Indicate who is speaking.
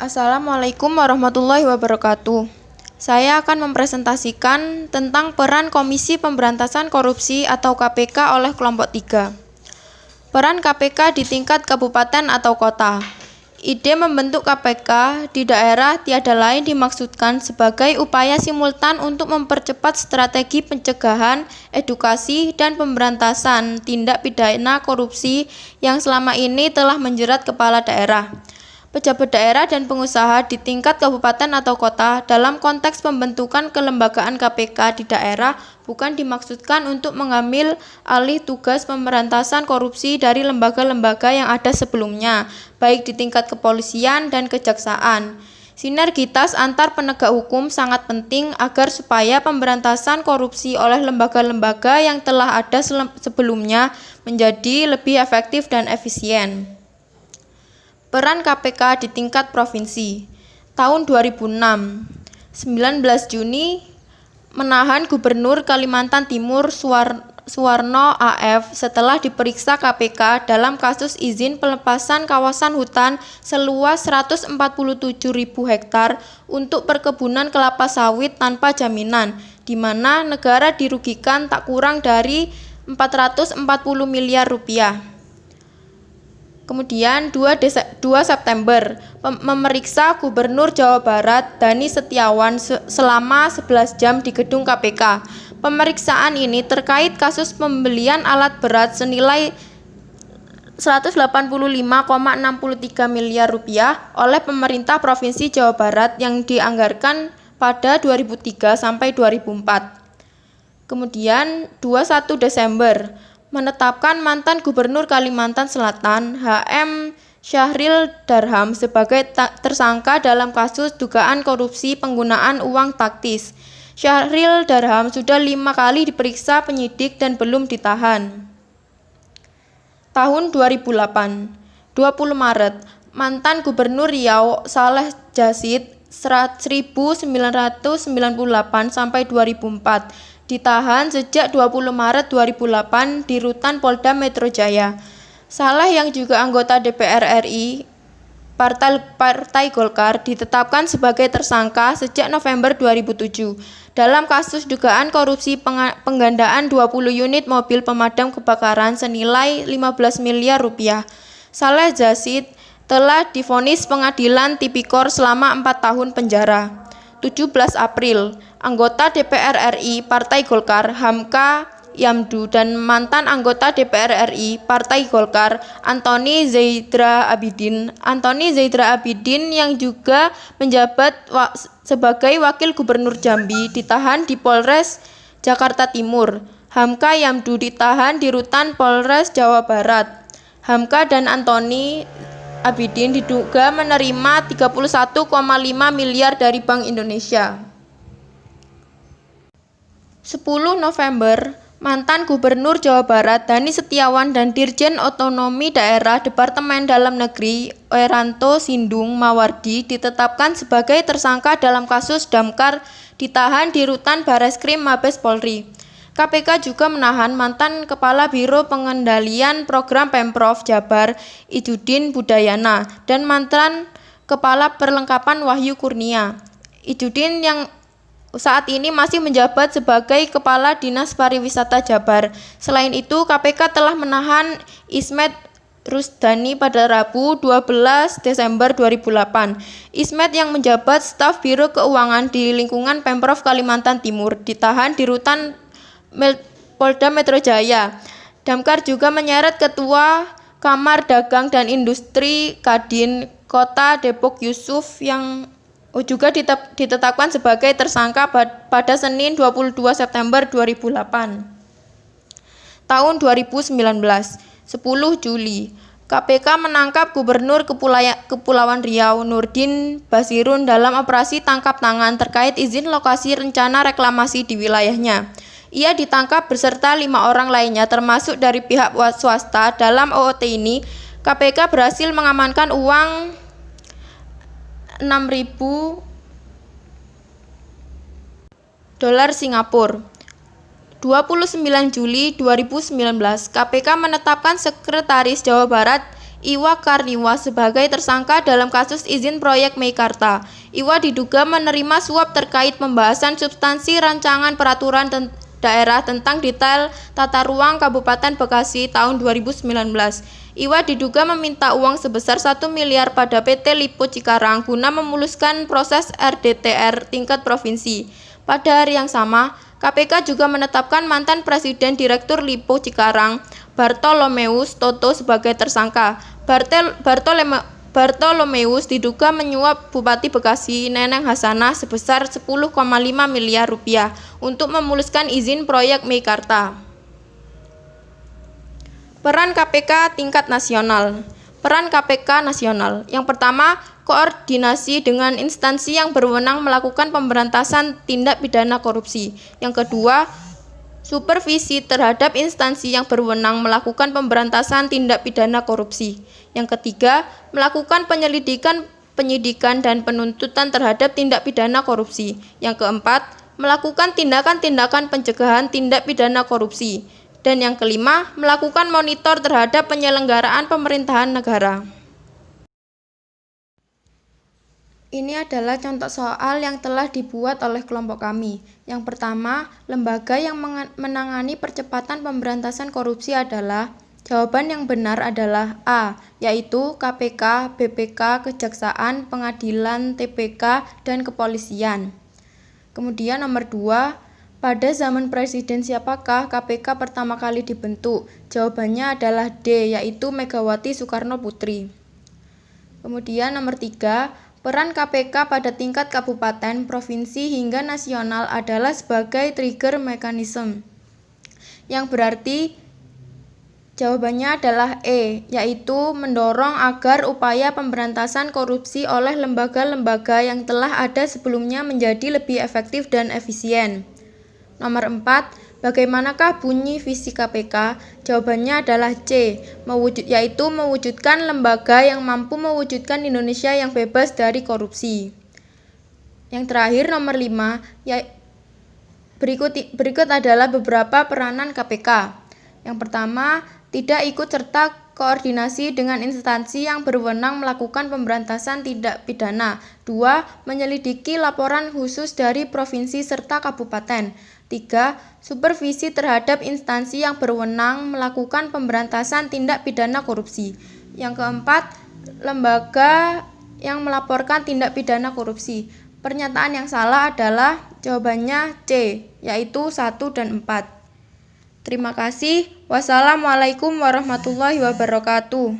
Speaker 1: Assalamualaikum warahmatullahi wabarakatuh. Saya akan mempresentasikan tentang peran Komisi Pemberantasan Korupsi atau KPK oleh kelompok 3. Peran KPK di tingkat kabupaten atau kota. Ide membentuk KPK di daerah tiada lain dimaksudkan sebagai upaya simultan untuk mempercepat strategi pencegahan, edukasi, dan pemberantasan tindak pidana korupsi yang selama ini telah menjerat kepala daerah, pejabat daerah dan pengusaha di tingkat kabupaten atau kota. Dalam konteks pembentukan kelembagaan KPK di daerah bukan dimaksudkan untuk mengambil alih tugas pemberantasan korupsi dari lembaga-lembaga yang ada sebelumnya, baik di tingkat kepolisian dan kejaksaan. Sinergitas antar penegak hukum sangat penting agar supaya pemberantasan korupsi oleh lembaga-lembaga yang telah ada sebelumnya menjadi lebih efektif dan efisien. Peran KPK di tingkat provinsi. Tahun 2006, 19 Juni menahan Gubernur Kalimantan Timur Suwarno AF setelah diperiksa KPK dalam kasus izin pelepasan kawasan hutan seluas 147.000 hektar untuk perkebunan kelapa sawit tanpa jaminan, di mana negara dirugikan tak kurang dari 440 miliar rupiah. Kemudian 2 September memeriksa Gubernur Jawa Barat Dani Setiawan selama 11 jam di gedung KPK. Pemeriksaan ini terkait kasus pembelian alat berat senilai 185,63 miliar rupiah oleh pemerintah Provinsi Jawa Barat yang dianggarkan pada 2003 sampai 2004. Kemudian 21 Desember menetapkan mantan Gubernur Kalimantan Selatan HM Syahril Darham sebagai tersangka dalam kasus dugaan korupsi penggunaan uang taktis. Syahril Darham sudah 5 kali diperiksa penyidik dan belum ditahan. Tahun 2008, 20 Maret, mantan Gubernur Riau Saleh Jasid 1998 sampai 2004 ditahan sejak 20 Maret 2008 di Rutan Polda Metro Jaya. Saleh yang juga anggota DPR RI Partai Golkar ditetapkan sebagai tersangka sejak November 2007 dalam kasus dugaan korupsi penggandaan 20 unit mobil pemadam kebakaran senilai 15 miliar rupiah. Saleh Jasid telah divonis pengadilan tipikor selama 4 tahun penjara. 17 April, anggota DPR RI Partai Golkar Hamka Yamdu dan mantan anggota DPR RI Partai Golkar Antoni Zaidra Abidin yang juga menjabat sebagai Wakil Gubernur Jambi ditahan di Polres Jakarta Timur. Hamka Yamdu ditahan di Rutan Polres Jawa Barat. Hamka dan Antoni Abidin diduga menerima 31,5 miliar dari Bank Indonesia. 10 November, mantan Gubernur Jawa Barat Dani Setiawan dan Dirjen Otonomi Daerah Departemen Dalam Negeri Oeranto Sindung Mawardi ditetapkan sebagai tersangka dalam kasus Damkar ditahan di Rutan Bareskrim Mabes Polri. KPK juga menahan mantan Kepala Biro Pengendalian Program Pemprov Jabar Ijudin Budayana dan mantan Kepala Perlengkapan Wahyu Kurnia. Ijudin yang saat ini masih menjabat sebagai Kepala Dinas Pariwisata Jabar. Selain itu, KPK telah menahan Ismet Rusdani pada Rabu 12 Desember 2008. Ismet yang menjabat staf Biro Keuangan di lingkungan Pemprov Kalimantan Timur ditahan di Rutan Polda Metro Jaya. Damkar juga menyeret Ketua Kamar Dagang dan Industri Kadin Kota Depok Yusuf yang juga ditetapkan sebagai tersangka pada Senin 22 September 2008. Tahun 2019, 10 Juli, KPK menangkap Gubernur Kepulauan Riau Nurdin Basirun dalam operasi tangkap tangan terkait izin lokasi rencana reklamasi di wilayahnya. Ia ditangkap beserta 5 orang lainnya termasuk dari pihak swasta. Dalam OOT ini, KPK berhasil mengamankan uang 6.000 dolar Singapura. 29 Juli 2019, KPK menetapkan Sekretaris Jawa Barat Iwa Karniwa sebagai tersangka dalam kasus izin proyek Meikarta. Iwa diduga menerima suap terkait pembahasan substansi rancangan peraturan daerah tentang detail tata ruang Kabupaten Bekasi tahun 2019. Iwa diduga meminta uang sebesar 1 miliar pada PT Lipo Cikarang guna memuluskan proses RDTR tingkat provinsi. Pada hari yang sama, KPK juga menetapkan mantan Presiden Direktur Lipo Cikarang, Bartolomeus Toto sebagai tersangka. Bartolomeus diduga menyuap Bupati Bekasi, Neneng Hasanah sebesar 10,5 miliar rupiah untuk memuluskan izin proyek Meikarta. Peran KPK tingkat nasional. Peran KPK nasional. Yang pertama, koordinasi dengan instansi yang berwenang melakukan pemberantasan tindak pidana korupsi. Yang kedua, supervisi terhadap instansi yang berwenang melakukan pemberantasan tindak pidana korupsi. Yang ketiga, melakukan penyidikan dan penuntutan terhadap tindak pidana korupsi. Yang keempat, melakukan tindakan-tindakan pencegahan tindak pidana korupsi. Dan yang kelima, melakukan monitor terhadap penyelenggaraan pemerintahan negara. Ini adalah contoh soal yang telah dibuat oleh kelompok kami. Yang pertama, lembaga yang menangani percepatan pemberantasan korupsi adalah, jawaban yang benar adalah A, yaitu KPK, BPK, Kejaksaan, Pengadilan, TPK, dan Kepolisian. Kemudian nomor 2, pada zaman Presiden siapakah KPK pertama kali dibentuk? Jawabannya adalah D, yaitu Megawati Soekarno Putri. Kemudian nomor 3, peran KPK pada tingkat kabupaten, provinsi, hingga nasional adalah sebagai trigger mechanism. Yang berarti jawabannya adalah E, yaitu mendorong agar upaya pemberantasan korupsi oleh lembaga-lembaga yang telah ada sebelumnya menjadi lebih efektif dan efisien. Nomor 4, bagaimanakah bunyi visi KPK? Jawabannya adalah C, yaitu mewujudkan lembaga yang mampu mewujudkan Indonesia yang bebas dari korupsi. Yang terakhir nomor 5, berikut adalah beberapa peranan KPK. Yang pertama, tidak ikut serta koordinasi dengan instansi yang berwenang melakukan pemberantasan tindak pidana. 2. Menyelidiki laporan khusus dari provinsi serta kabupaten. 3. Supervisi terhadap instansi yang berwenang melakukan pemberantasan tindak pidana korupsi. Yang keempat, lembaga yang melaporkan tindak pidana korupsi. Pernyataan yang salah adalah jawabannya C, yaitu 1 dan 4. Terima kasih. Wassalamualaikum warahmatullahi wabarakatuh.